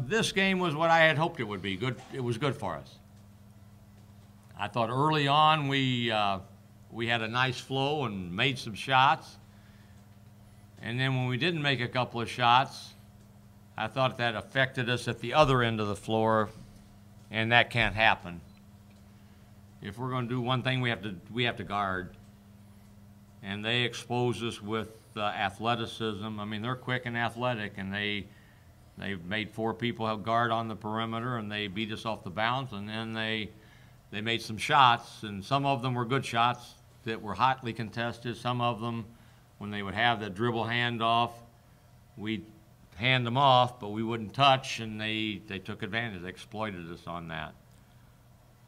This game was what I had hoped it would be. Good. It was good for us. I thought early on we had a nice flow and made some shots. And then when we didn't make a couple of shots, I thought that affected us at the other end of the floor, and that can't happen. If we're going to do one thing, we have to guard. And they expose us with athleticism. I mean, they're quick and athletic, and they've made 4 people have guard on the perimeter, and they beat us off the bounce, and then they made some shots, and some of them were good shots that were hotly contested. Some of them, when they would have the dribble handoff, we'd hand them off, but we wouldn't touch, and they took advantage. They exploited us on that.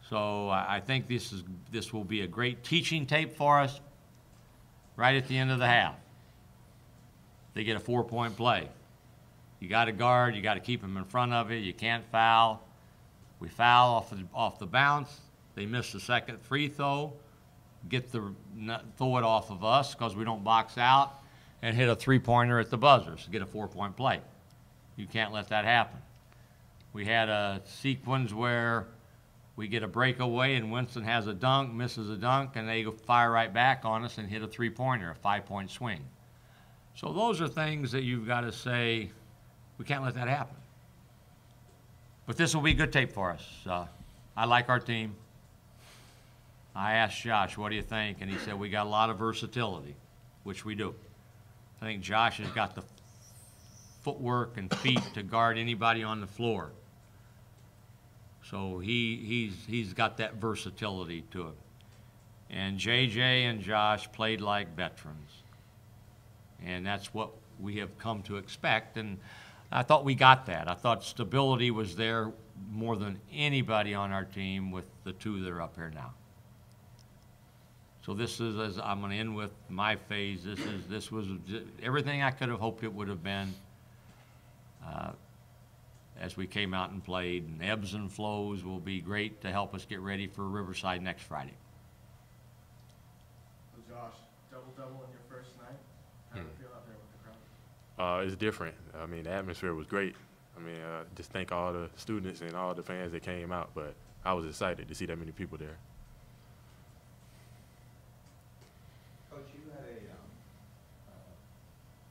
So I think this will be a great teaching tape for us right at the end of the half. They get a 4-point play. You got to guard. You got to keep them in front of you. You can't foul. We foul off the bounce. They miss the second free throw. Throw it off of us because we don't box out, and hit a 3-pointer at the buzzer to get a 4-point play. You can't let that happen. We had a sequence where we get a breakaway and Winston has a dunk, misses a dunk, and they fire right back on us and hit a 3-pointer, a 5-point swing. So those are things that you've got to say, we can't let that happen. But this will be good tape for us. I like our team. I asked Josh, what do you think? And he said, we got a lot of versatility, which we do. I think Josh has got the footwork and feet to guard anybody on the floor. So he's got that versatility to it. And JJ and Josh played like veterans. And that's what we have come to expect. And I thought we got that. I thought stability was there more than anybody on our team with the 2 that are up here now. So this is, as I'm going to end with my phase, this was everything I could have hoped it would have been as we came out and played. And ebbs and flows will be great to help us get ready for Riverside next Friday. So Josh, double-double in your first night. How did it feel out there with the crowd? It's different. I mean, the atmosphere was great. I mean, just thank all the students and all the fans that came out, but I was excited to see that many people there. Coach, you had a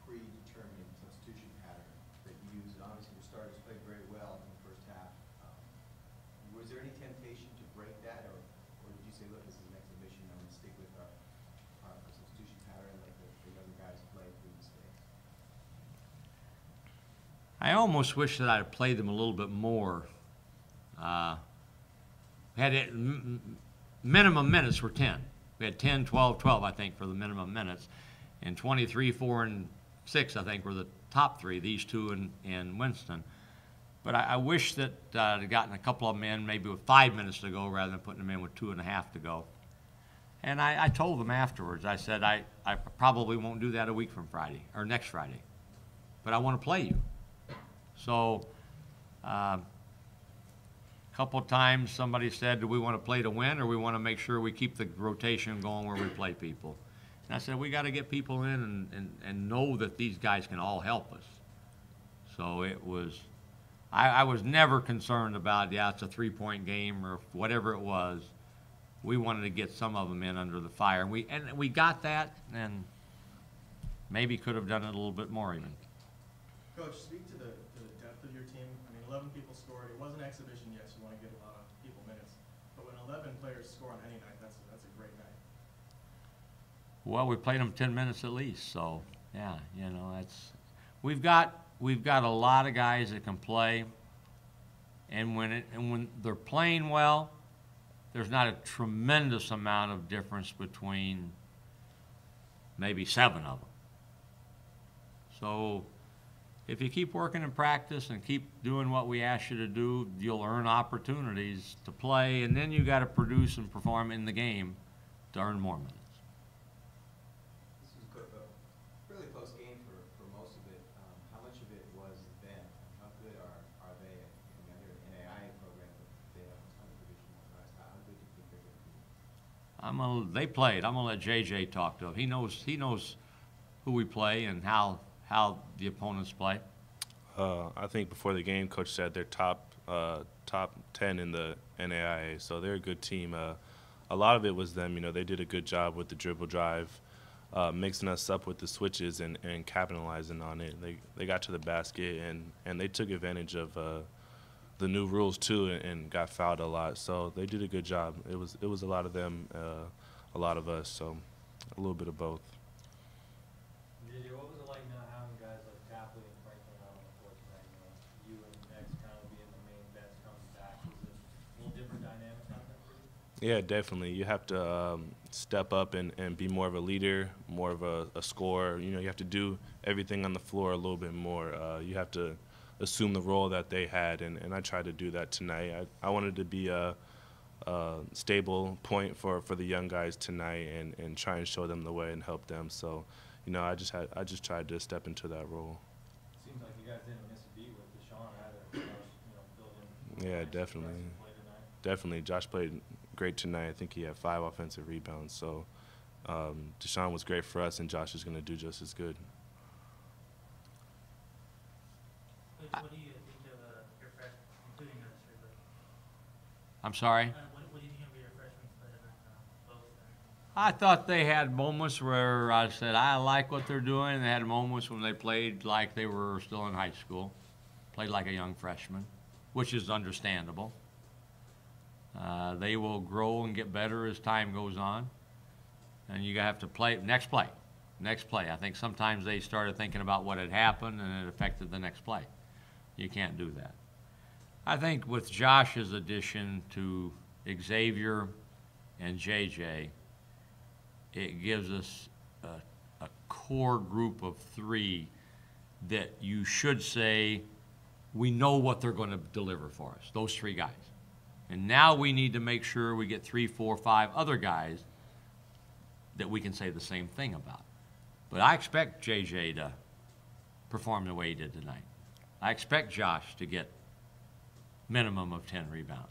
predetermined substitution pattern that you used, and obviously your starters played very well in the first half. Was there any temptation to break that, or did you say, look, this is an exhibition, I'm going to stick with our substitution pattern, let the young guys play through mistakes? I almost wish that I'd have played them a little bit more. Minimum minutes were 10. We had 10, 12, 12, I think, for the minimum minutes. And 23, 4, and 6, I think, were the top 3, these 2 and Winston. But I wish that I'd gotten a couple of them in maybe with 5 minutes to go rather than putting them in with 2.5 to go. And I told them afterwards, I said, I probably won't do that a week from Friday, or next Friday. But I want to play you. So a couple of times somebody said, do we want to play to win or we want to make sure we keep the rotation going where we play people? And I said, we got to get people in and know that these guys can all help us. So it was, I was never concerned about, yeah, it's a 3-point game or whatever it was. We wanted to get some of them in under the fire. And we got that, and maybe could have done it a little bit more even. Coach, speak to the depth of your team. I mean, 11 people scored. It wasn't an exhibition, yes, you want to get a lot of people minutes. But when 11 players score on any night, that's a great night. Well, we played them 10 minutes at least, so yeah, you know, we've got a lot of guys that can play, and when they're playing well, there's not a tremendous amount of difference between maybe 7 of them. So if you keep working in practice and keep doing what we ask you to do, you'll earn opportunities to play, and then you got to produce and perform in the game to earn more minutes. This was a really close game for most of it. How much of it was them? How good are they? I mean, they're an NAIA program, but they have a ton of Division I guys. How good do you think they're going to be? They played. I'm gonna let JJ talk to him. He knows who we play and how the opponents play. I think before the game, Coach said they're top 10 in the NAIA, so they're a good team. A lot of it was them. You know, they did a good job with the dribble drive, mixing us up with the switches and capitalizing on it. They got to the basket and they took advantage of the new rules too and got fouled a lot. So they did a good job. It was a lot of them, a lot of us. So a little bit of both. JJ, what was it like now having guys like Tapley and Franklin out on the court tonight? You know, you and X kind of being the main vets coming back. Was it a little different dynamics out there for you? Yeah, definitely. You have to step up and be more of a leader, more of a scorer. You know, you have to do everything on the floor a little bit more. You have to assume the role that they had, and I tried to do that tonight. I wanted to be a stable point for the young guys tonight and try and show them the way and help them. So, you know, I just tried to step into that role. Seems like you guys didn't miss a beat with Deshaun either. Building. Yeah, definitely. Definitely. Josh played great tonight. I think he had 5 offensive rebounds. So Deshaun was great for us, and Josh is going to do just as good. Coach, what do you think of your freshmen, including us, really? I'm sorry? What do you think of your freshmen playing both? I thought they had moments where I said, I like what they're doing. They had moments when they played like they were still in high school, played like a young freshman, which is understandable. They will grow and get better as time goes on. And you have to play, next play. I think sometimes they started thinking about what had happened and it affected the next play. You can't do that. I think with Josh's addition to Xavier and JJ, it gives us a core group of 3 that you should say we know what they're going to deliver for us, those 3 guys. And now we need to make sure we get 3, 4, 5 other guys that we can say the same thing about. But I expect JJ to perform the way he did tonight. I expect Josh to get minimum of 10 rebounds.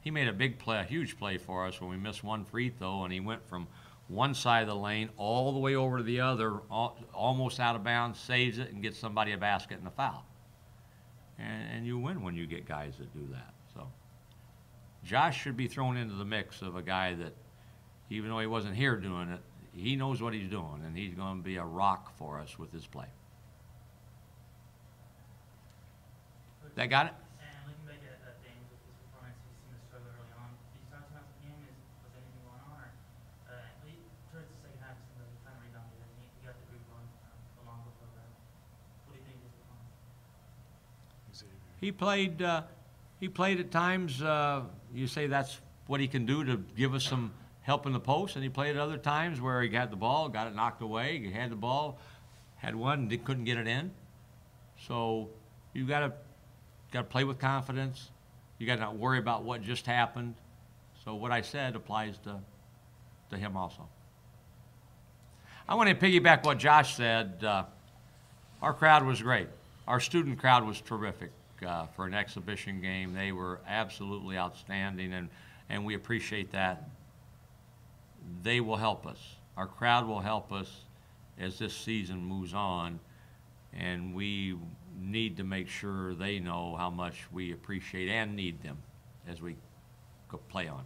He made a big play, a huge play for us when we missed 1 free throw, and he went from one side of the lane all the way over to the other, almost out of bounds, saves it, and gets somebody a basket and a foul. And you win when you get guys that do that. So Josh should be thrown into the mix of a guy that, even though he wasn't here doing it, he knows what he's doing, and he's going to be a rock for us with his play. That got it? And looking back at James with his performance, he seemed to struggle early on. Did you talk to him after the game? Was anything going on? Or towards the second half, it seemed like he kind of rebounded and he got the group going along with that. What do you think of his performance? He played at times. You say that's what he can do to give us some help in the post, and he played at other times where he got the ball, got it knocked away. He had the ball, had one, couldn't get it in. So you got to play with confidence. You got to not worry about what just happened. So what I said applies to him also. I want to piggyback what Josh said. Our crowd was great. Our student crowd was terrific for an exhibition game. They were absolutely outstanding, and we appreciate that. They will help us. Our crowd will help us as this season moves on, and we need to make sure they know how much we appreciate and need them as we go play on.